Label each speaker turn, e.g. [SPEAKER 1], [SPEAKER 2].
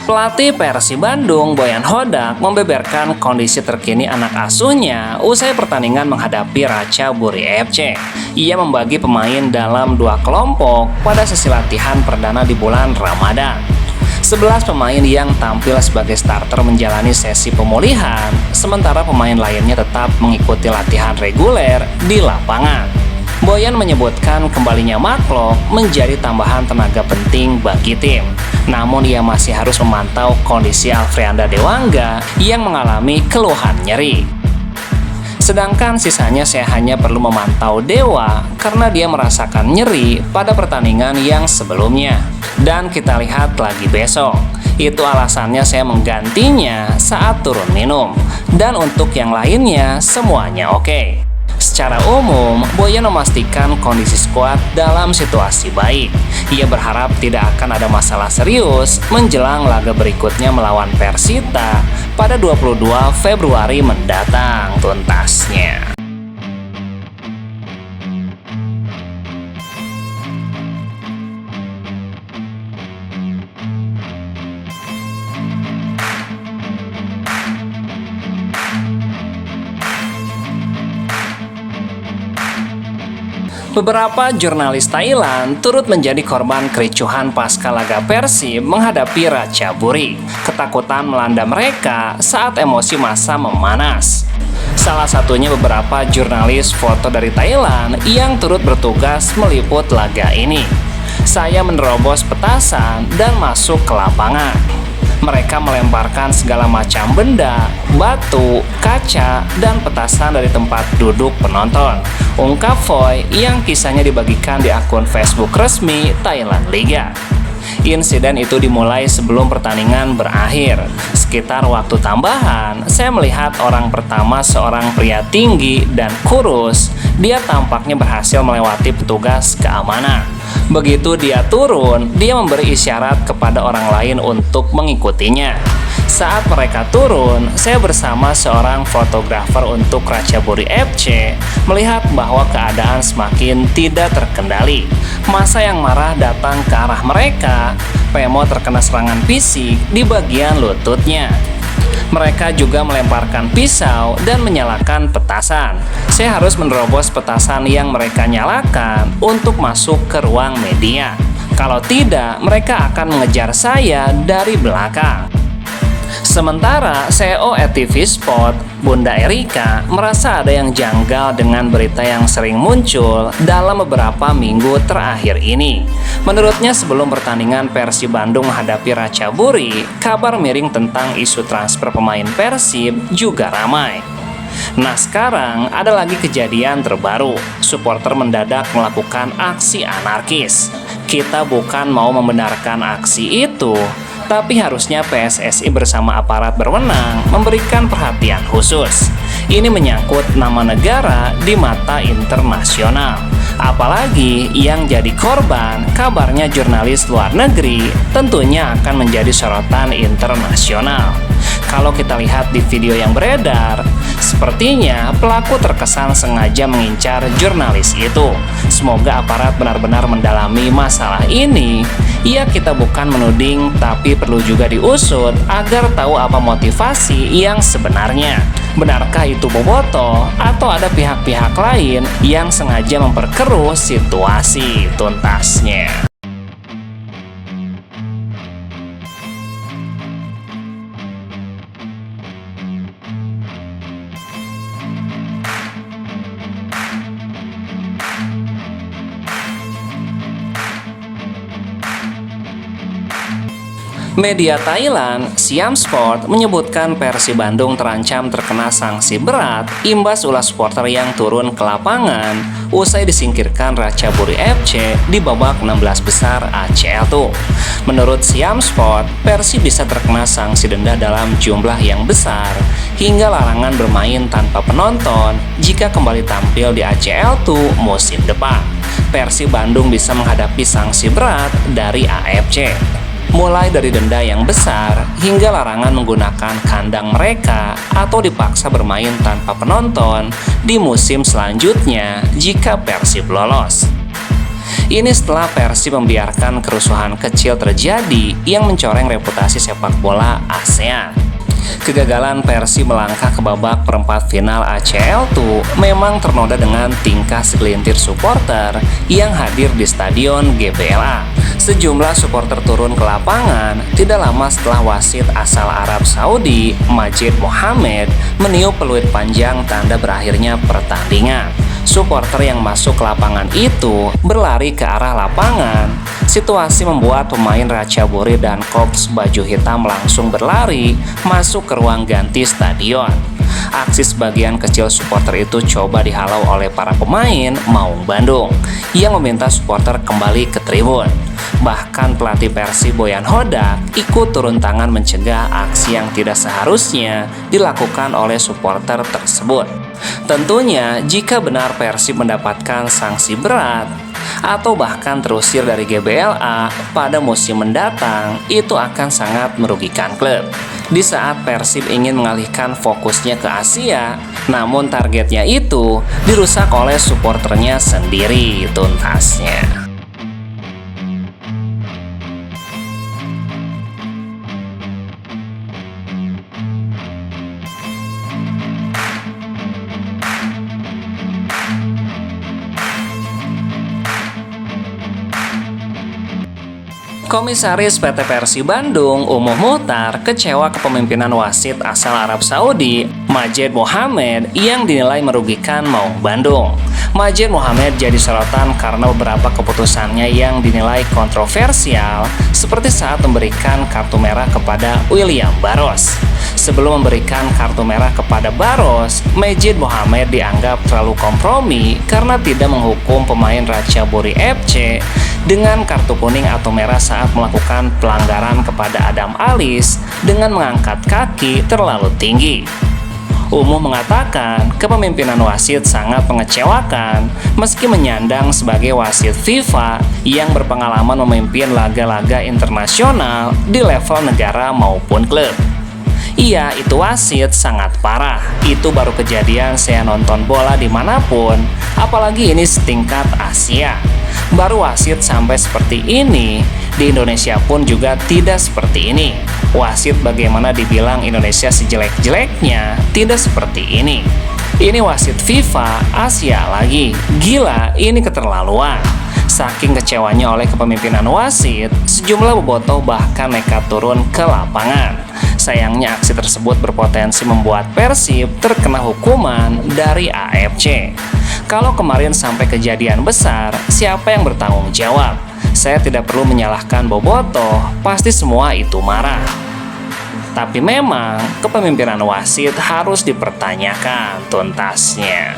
[SPEAKER 1] Pelatih Persib Bandung, Boyan Hodak, membeberkan kondisi terkini anak asuhnya usai pertandingan menghadapi Ratchaburi FC. Ia membagi pemain dalam 2 kelompok pada sesi latihan perdana di bulan Ramadan. 11 pemain yang tampil sebagai starter menjalani sesi pemulihan, sementara pemain lainnya tetap mengikuti latihan reguler di lapangan. Boyan menyebutkan kembalinya Mark menjadi tambahan tenaga penting bagi tim. Namun ia masih harus memantau kondisi Alfreanda Dewangga yang mengalami keluhan nyeri. Sedangkan sisanya saya hanya perlu memantau Dewa karena dia merasakan nyeri pada pertandingan yang sebelumnya. Dan kita lihat lagi besok. Itu alasannya saya menggantinya saat turun minum. Dan untuk yang lainnya semuanya oke. Secara umum, Boyan memastikan kondisi skuad dalam situasi baik. Ia berharap tidak akan ada masalah serius menjelang laga berikutnya melawan Persita pada 22 Februari mendatang tuntasnya. Beberapa jurnalis Thailand turut menjadi korban kericuhan pasca laga Persib menghadapi Ratchaburi. Ketakutan melanda mereka saat emosi massa memanas. Salah satunya beberapa jurnalis foto dari Thailand yang turut bertugas meliput laga ini. Saya menerobos petasan dan masuk ke lapangan. Mereka melemparkan segala macam benda, batu, kaca, dan petasan dari tempat duduk penonton. Ungkap Foy yang kisahnya dibagikan di akun Facebook resmi Thailand Liga. Insiden itu dimulai sebelum pertandingan berakhir. Sekitar waktu tambahan, saya melihat orang pertama seorang pria tinggi dan kurus. Dia tampaknya berhasil melewati petugas keamanan. Begitu dia turun, dia memberi isyarat kepada orang lain untuk mengikutinya. Saat mereka turun, saya bersama seorang fotografer untuk Ratchaburi FC melihat bahwa keadaan semakin tidak terkendali. Massa yang marah datang ke arah mereka. Pemo terkena serangan fisik di bagian lututnya. Mereka juga melemparkan pisau dan menyalakan petasan. Saya harus menerobos petasan yang mereka nyalakan untuk masuk ke ruang media. Kalau tidak, mereka akan mengejar saya dari belakang. Sementara CEO TV Sport, Bunda Erika, merasa ada yang janggal dengan berita yang sering muncul dalam beberapa minggu terakhir ini. Menurutnya sebelum pertandingan Persib Bandung menghadapi Ratchaburi, kabar miring tentang isu transfer pemain Persib juga ramai. Nah sekarang ada lagi kejadian terbaru, supporter mendadak melakukan aksi anarkis. Kita bukan mau membenarkan aksi itu, tapi harusnya PSSI bersama aparat berwenang memberikan perhatian khusus. Ini menyangkut nama negara di mata internasional. Apalagi yang jadi korban kabarnya jurnalis luar negeri, tentunya akan menjadi sorotan internasional. Kalau kita lihat di video yang beredar, sepertinya pelaku terkesan sengaja mengincar jurnalis itu. Semoga aparat benar-benar mendalami masalah ini. Ya, kita bukan menuding, tapi perlu juga diusut agar tahu apa motivasi yang sebenarnya. Benarkah itu bobotoh atau ada pihak-pihak lain yang sengaja memperkeruh situasi tuntasnya? Media Thailand, Siam Sport, menyebutkan Persib Bandung terancam terkena sanksi berat imbas ulah supporter yang turun ke lapangan usai disingkirkan Ratchaburi FC di babak 16 besar ACL. Menurut Siam Sport, Persib bisa terkena sanksi denda dalam jumlah yang besar hingga larangan bermain tanpa penonton jika kembali tampil di ACL musim depan. Persib Bandung bisa menghadapi sanksi berat dari AFC. Mulai dari denda yang besar hingga larangan menggunakan kandang mereka atau dipaksa bermain tanpa penonton di musim selanjutnya jika Persib lolos. Ini setelah Persib membiarkan kerusuhan kecil terjadi yang mencoreng reputasi sepak bola ASEAN. Kegagalan Persib melangkah ke babak perempat final ACL II memang ternoda dengan tingkah segelintir supporter yang hadir di stadion GBLA. Sejumlah supporter turun ke lapangan tidak lama setelah wasit asal Arab Saudi, Majid Mohammed, meniup peluit panjang tanda berakhirnya pertandingan. Supporter yang masuk ke lapangan itu berlari ke arah lapangan. Situasi membuat pemain Ratchaburi dan Korps baju hitam langsung berlari masuk ke ruang ganti stadion. Aksi sebagian kecil supporter itu coba dihalau oleh para pemain Maung Bandung yang meminta supporter kembali ke tribun. Bahkan pelatih Persib Boyan Hodak ikut turun tangan mencegah aksi yang tidak seharusnya dilakukan oleh supporter tersebut. Tentunya jika benar Persib mendapatkan sanksi berat atau bahkan terusir dari GBLA pada musim mendatang, itu akan sangat merugikan klub. Di saat Persib ingin mengalihkan fokusnya ke Asia, namun targetnya itu dirusak oleh supporternya sendiri tuntasnya. Komisaris PT Persib Bandung, Umuh Muhtar, kecewa kepemimpinan wasit asal Arab Saudi, Majid Mohammed, yang dinilai merugikan Maung Bandung. Majid Mohammed jadi sorotan karena beberapa keputusannya yang dinilai kontroversial, seperti saat memberikan kartu merah kepada William Barros. Sebelum memberikan kartu merah kepada Barros, Majid Mohammed dianggap terlalu kompromi karena tidak menghukum pemain Ratchaburi FC dengan kartu kuning atau merah saat melakukan pelanggaran kepada Adam Alis dengan mengangkat kaki terlalu tinggi. Umuh mengatakan kepemimpinan wasit sangat mengecewakan meski menyandang sebagai wasit FIFA yang berpengalaman memimpin laga-laga internasional di level negara maupun klub. Iya, itu wasit sangat parah. Itu baru kejadian saya nonton bola dimanapun, apalagi ini setingkat Asia. Baru wasit sampai seperti ini, di Indonesia pun juga tidak seperti ini. Wasit bagaimana dibilang Indonesia sejelek-jeleknya, tidak seperti ini. Ini wasit FIFA Asia lagi. Gila, ini keterlaluan. Saking kecewanya oleh kepemimpinan wasit, sejumlah bobotoh bahkan nekat turun ke lapangan. Sayangnya aksi tersebut berpotensi membuat Persib terkena hukuman dari AFC. Kalau kemarin sampai kejadian besar, siapa yang bertanggung jawab? Saya tidak perlu menyalahkan bobotoh, pasti semua itu marah. Tapi memang kepemimpinan wasit harus dipertanyakan tuntasnya.